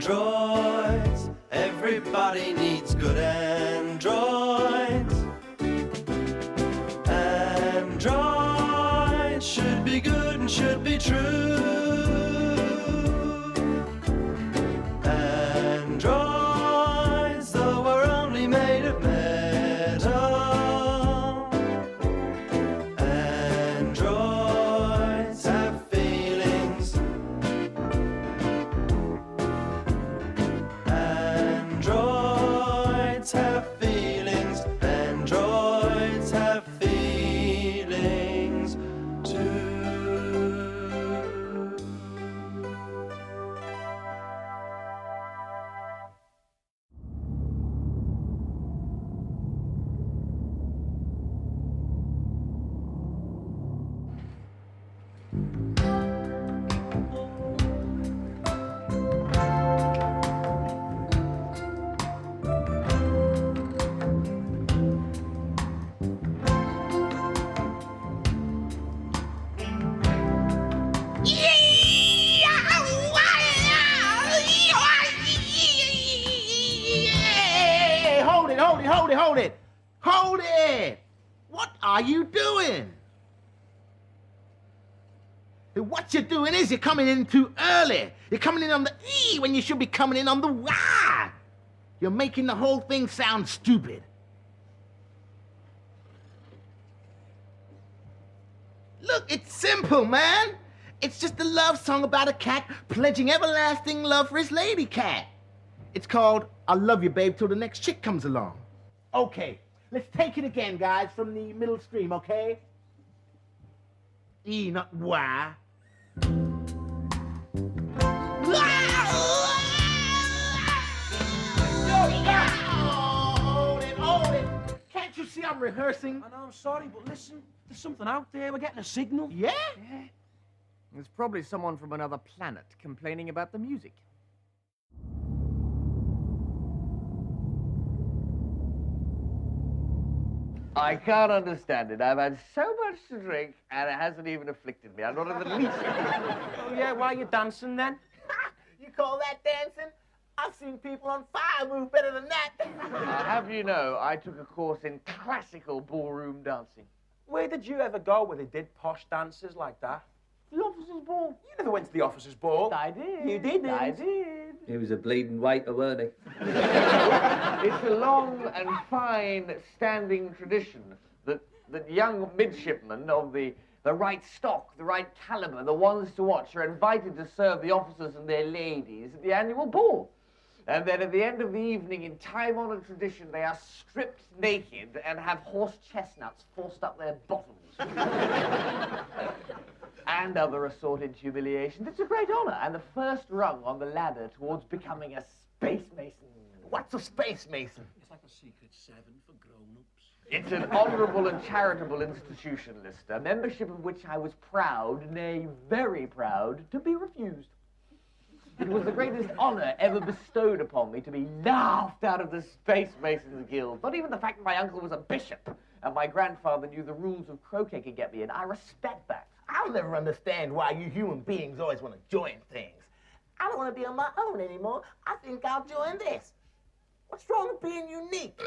androids. Everybody needs good androids. Androids should be good and should be true. Androids, though we're only made of metal. Androids have feelings. Androids have feelings. Androids have feelings too. Hey, hold it! What are you doing? What you're doing is you're coming in too early. You're coming in on the E when you should be coming in on the Y. You're making the whole thing sound stupid. Look, it's simple, man. It's just a love song about a cat pledging everlasting love for his lady cat. It's called I Love You, Babe, Till the Next Chick Comes Along. Okay, let's take it again, guys, from the middle stream, okay? E, not Y. Hold it. Can't you see I'm rehearsing? I know, I'm sorry, but listen, there's something out there. We're getting a signal. Yeah? Yeah. There's probably someone from another planet complaining about the music. I can't understand it. I've had so much to drink, and it hasn't even afflicted me. I'm not in the least. Oh, yeah, why are you dancing then? You call that dancing? I've seen people on fire move better than that. Have you know, I took a course in classical ballroom dancing. Where did you ever go where they did posh dances like that? The officer's ball. You never went to the officer's ball. I did. You did, I did. He was a bleeding waiter, weren't he? It's a long and fine standing tradition that young midshipmen of the right stock, the right caliber, the ones to watch, are invited to serve the officers and their ladies at the annual ball. And then at the end of the evening, in time-honored tradition, they are stripped naked and have horse chestnuts forced up their bottoms. And other assorted humiliations. It's a great honor, and the first rung on the ladder towards becoming a space mason. What's a space mason? It's like a secret 7 for grown-ups. It's an honorable and charitable institution, Lister, membership of which I was proud, nay, very proud, to be refused. It was the greatest honor ever bestowed upon me to be laughed out of the Space Masons Guild. Not even the fact that my uncle was a bishop and my grandfather knew the rules of croquet could get me in. I respect that. I'll never understand why you human beings always want to join things. I don't want to be on my own anymore. I think I'll join this. What's wrong with being unique?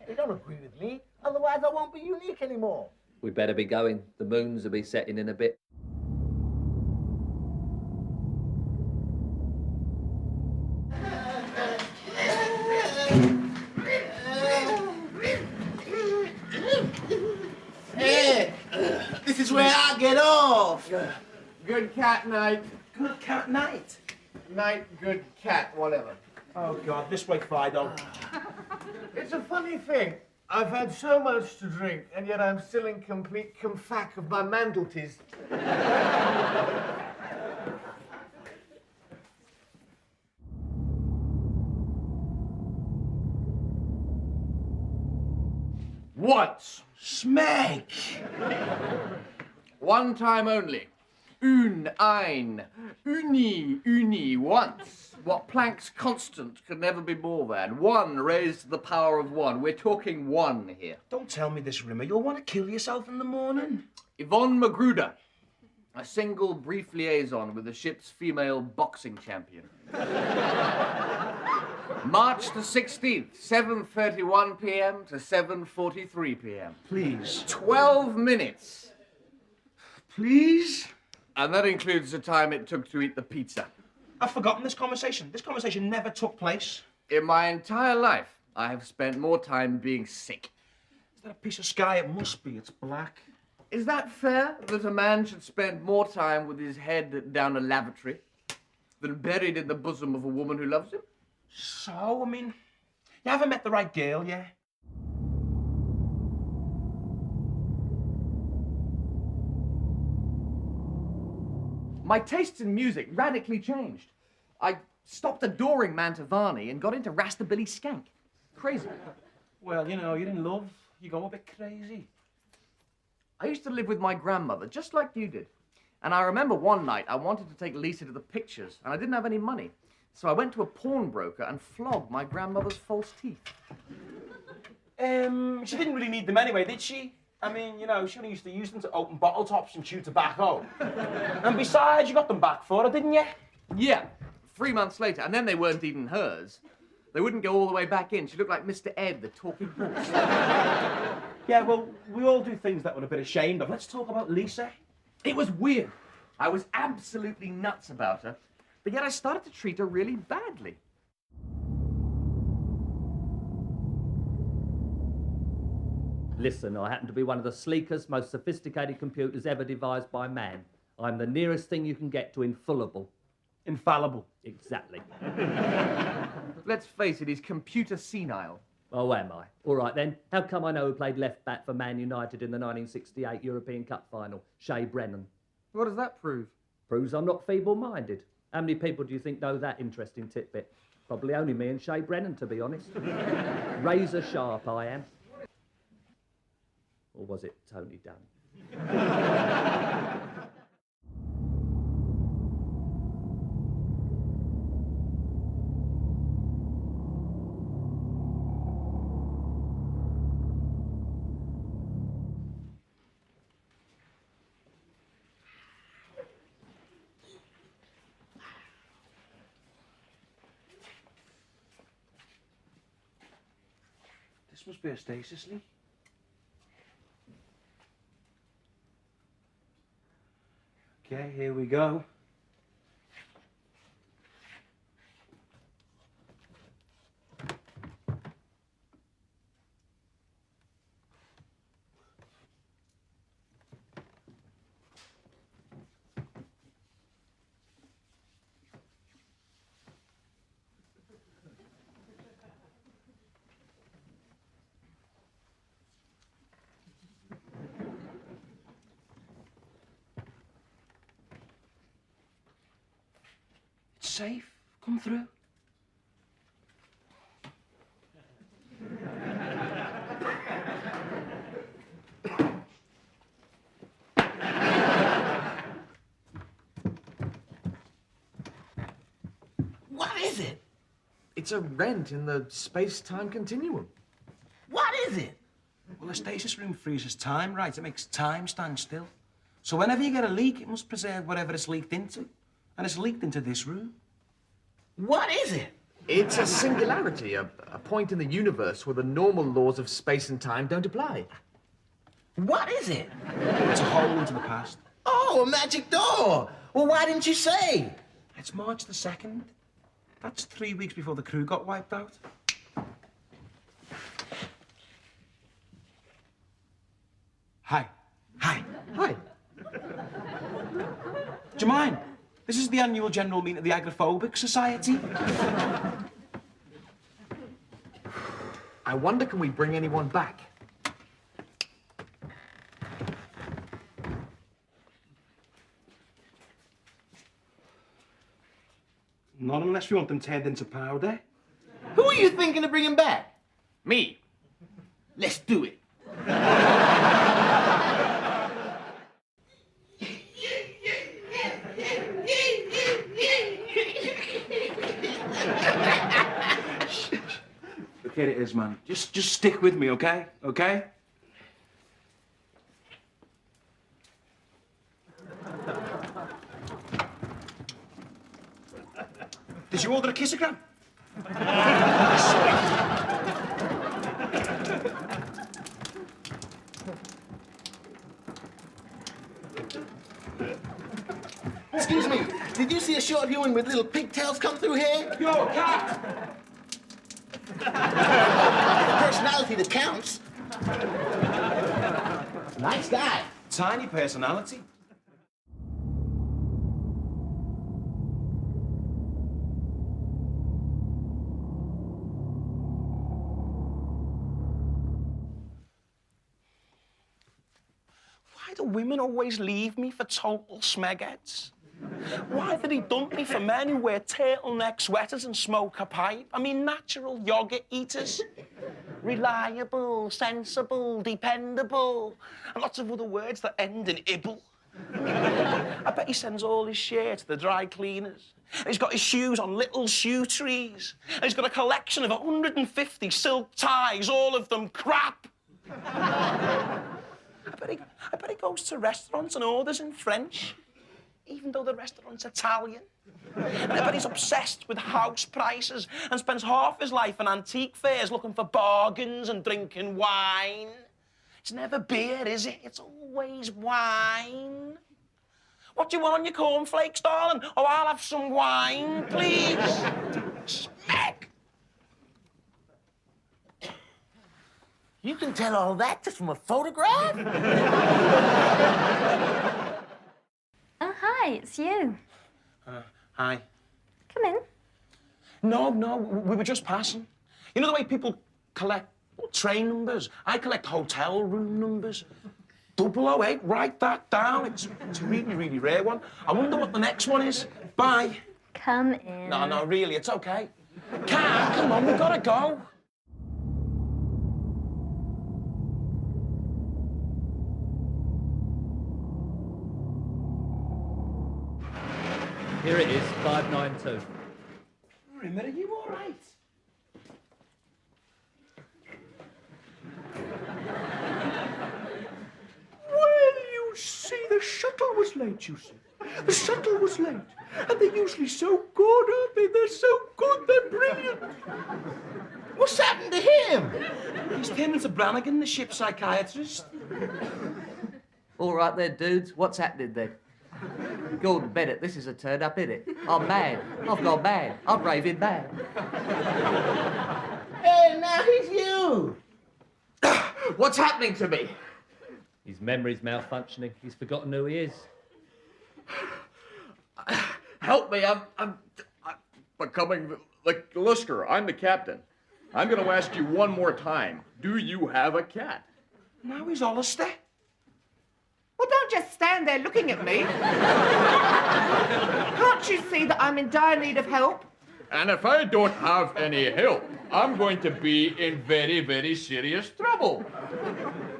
They don't agree with me. Otherwise, I won't be unique anymore. We better be going. The moons will be setting in a bit. Hey, this is where I get off. Good cat night. Good cat night. Night, good cat, whatever. Oh, God, this way, Fido. It's a funny thing. I've had so much to drink, and yet I'm still in complete confac of my mandelties. Once. Smack. One time only. Ein, uni, once. What Planck's constant could never be more than. One raised to the power of one. We're talking one here. Don't tell me this, Rimmer. You'll want to kill yourself in the morning. Yvonne Magruder. A single brief liaison with the ship's female boxing champion. March the 16th, 7:31 p.m. to 7:43 p.m. Please. 12 minutes. Please? And that includes the time it took to eat the pizza. I've forgotten this conversation. This conversation never took place. In my entire life, I have spent more time being sick. Is that a piece of sky? It must be. It's black. Is that fair that a man should spend more time with his head down a lavatory than buried in the bosom of a woman who loves him? So, I mean, you haven't met the right girl yet. My tastes in music radically changed. I stopped adoring Mantovani and got into Rastabilly Skank. Crazy. Well, you know, you're in love. You go a bit crazy. I used to live with my grandmother, just like you did. And I remember one night I wanted to take Lisa to the pictures, and I didn't have any money. So I went to a pawnbroker and flogged my grandmother's false teeth. She didn't really need them anyway, did she? I mean, you know, she only used to use them to open bottle tops and chew tobacco. And besides, you got them back for her, didn't you? Yeah, 3 months later, and then they weren't even hers. They wouldn't go all the way back in. She looked like Mr. Ed, the talking horse. Yeah, well, we all do things that we're a bit ashamed of. Let's talk about Lisa. It was weird. I was absolutely nuts about her, but yet I started to treat her really badly. Listen, I happen to be one of the sleekest, most sophisticated computers ever devised by man. I'm the nearest thing you can get to infallible. Infallible. Exactly. Let's face it, he's computer senile. Oh, am I? All right, then. How come I know who played left back for Man United in the 1968 European Cup final? Shea Brennan. What does that prove? Proves I'm not feeble-minded. How many people do you think know that interesting tidbit? Probably only me and Shea Brennan, to be honest. Razor sharp, I am. Or was it Tony Dunn? This must be a stasis leak. Okay, here we go. Safe. Come through. What is it? It's a rent in the space-time continuum. What is it? Well, a stasis room freezes time, right? It makes time stand still. So whenever you get a leak, it must preserve whatever it's leaked into. And it's leaked into this room. What is it? It's a singularity, a point in the universe where the normal laws of space and time don't apply. What is it? It's a hole into the past. Oh, a magic door. Well, why didn't you say? It's March the 2nd. That's 3 weeks before the crew got wiped out. Hi. Hi. Hi. Do you mind? This is the annual general meeting of the Agoraphobic Society. I wonder, can we bring anyone back? Not unless we want them turned into powder. Who are you thinking of bringing back? Me. Let's do it. Look, here it is, man. Just stick with me, okay? Okay? Did you order a kissogram? Excuse me, did you see a short human with little pigtails come through here? Yo, cat! Personality that counts. Nice guy. Tiny personality. Why do women always leave me for total smegheads? Why do they dump me for men who wear turtleneck sweaters and smoke a pipe? I mean, natural yogurt eaters. Reliable, sensible, dependable, and lots of other words that end in ibble. I bet he sends all his shit to the dry cleaners. And he's got his shoes on little shoe trees. And he's got a collection of 150 silk ties, all of them crap. I bet he goes to restaurants and orders in French, even though the restaurant's Italian. And I bet he's obsessed with house prices and spends half his life in antique fairs looking for bargains and drinking wine. It's never beer, is it? It's always wine. What do you want on your cornflakes, darling? Oh, I'll have some wine, please. Smack! You can tell all that just from a photograph? Oh, hi, it's you. Hi. Come in. No, we were just passing. You know the way people collect train numbers? I collect hotel room numbers. 008, write that down. It's a really, really rare one. I wonder what the next one is. Bye. Come in. No, really, it's okay. Cat, come on, we've got to go. Here it is, 592. Rimmer, are you all right? Well, you see, the shuttle was late, you see. The shuttle was late. And they're usually so good, aren't they? They're so good, they're brilliant. What's happened to him? He's turning to Brannigan, the ship psychiatrist. All right there, dudes. What's happening then? Gordon Bennett, this is a turn up, innit? I'm mad. I've gone mad. I'm raving mad. Hey, now he's you. What's happening to me? His memory's malfunctioning. He's forgotten who he is. Help me, I'm becoming like Lister. I'm the captain. I'm going to ask you one more time. Do you have a cat? Now he's Hollister. Well, don't just stand there looking at me. Can't you see that I'm in dire need of help? And if I don't have any help, I'm going to be in very, very serious trouble.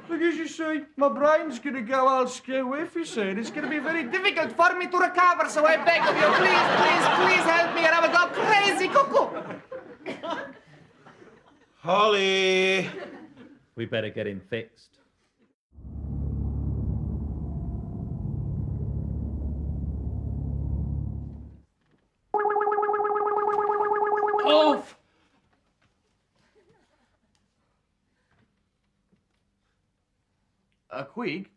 Because you see, my brain's going to go all skew if you see it. It's going to be very difficult for me to recover, so I beg of you, please help me or I will go crazy cuckoo. Holly. We better get him fixed. Off! Queeg,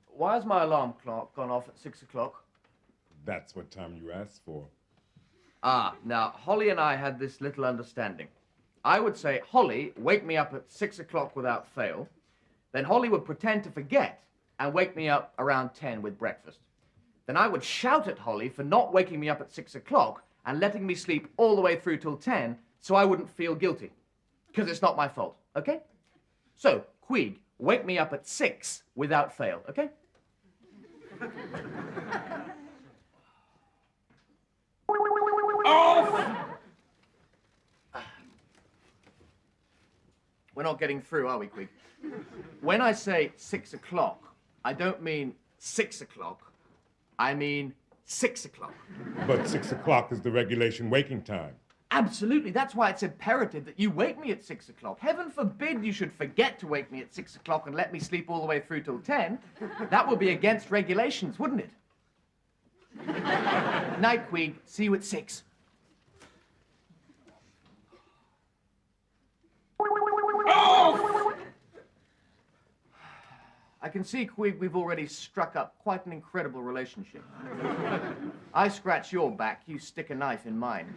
why has my alarm clock gone off at 6 o'clock? That's what time you asked for. Now, Holly and I had this little understanding. I would say, Holly, wake me up at 6 o'clock without fail. Then Holly would pretend to forget and wake me up around 10 with breakfast. Then I would shout at Holly for not waking me up at 6 o'clock and letting me sleep all the way through till 10 so I wouldn't feel guilty. Because it's not my fault, okay? So, Queeg, wake me up at 6 without fail, okay? Off! We're not getting through, are we, Queeg? When I say 6 o'clock, I don't mean 6 o'clock. I mean 6 o'clock. But 6 o'clock is the regulation waking time. Absolutely. That's why it's imperative that you wake me at 6 o'clock. Heaven forbid you should forget to wake me at 6 o'clock and let me sleep all the way through till 10. That would be against regulations, wouldn't it? Night, Quig. See you at 6. I can see, Quig, we've already struck up quite an incredible relationship. I scratch your back, you stick a knife in mine.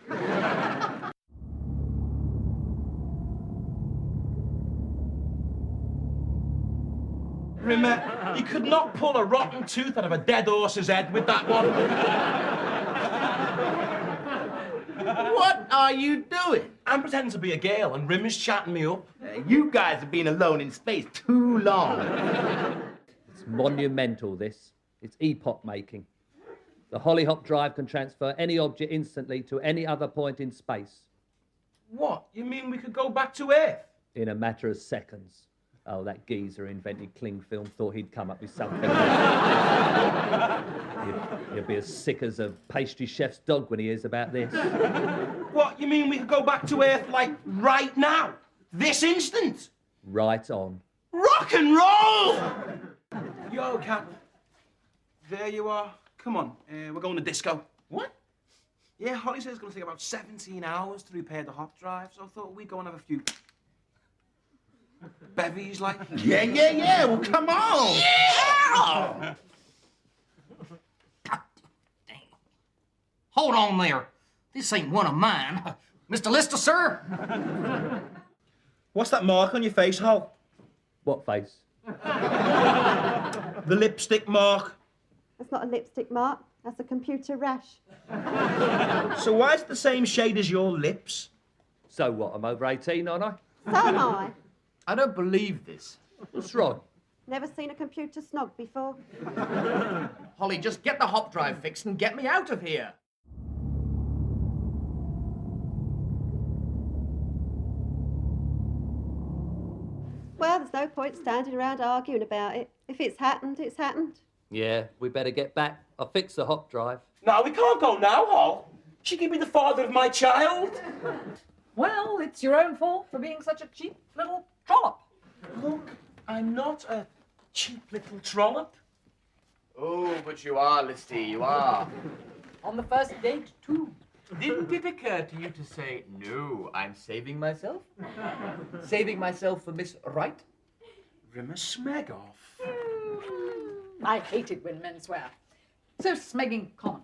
Rimmer, you could not pull a rotten tooth out of a dead horse's head with that one. What are you doing? I'm pretending to be a girl and Rimmer's chatting me up. You guys have been alone in space too long. It's monumental, this. It's epoch-making. The hollyhock drive can transfer any object instantly to any other point in space. What? You mean we could go back to Earth? In a matter of seconds. Oh, that geezer who invented cling film thought he'd come up with something. He'll be as sick as a pastry chef's dog when he hears about this. What? You mean we could go back to Earth, like, right now? This instant? Right on. Rock and roll! Yo, Cap. There you are. Come on, we're going to disco. What? Yeah, Holly says it's going to take about 17 hours to repair the hop drive, so I thought we'd go and have a few bevies, like. Yeah. Well, come on. Yeah! Hold on there. This ain't one of mine. Mr. Lister, sir? What's that mark on your face, Hal? What face? The lipstick mark. That's not a lipstick mark. That's a computer rash. So why is it the same shade as your lips? So what, I'm over 18, aren't I? So am I. I don't believe this. What's wrong? Never seen a computer snog before. Holly, just get the hop drive fixed and get me out of here. Well, there's no point standing around arguing about it. If it's happened, it's happened. Yeah, we better get back. I'll fix the hop drive. No, we can't go now, Hal. She could be the father of my child. Well, it's your own fault for being such a cheap little trollop. Look, I'm not a cheap little trollop. Oh, but you are, Listy, you are. On the first date, too. Didn't it occur to you to say, no, I'm saving myself? Saving myself for Miss Right? Rimmer Smegoff. I hate it when men swear. So smegging common.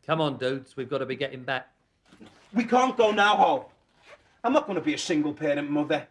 Come on, dudes, we've got to be getting back. We can't go now, Hal. I'm not going to be a single parent mother.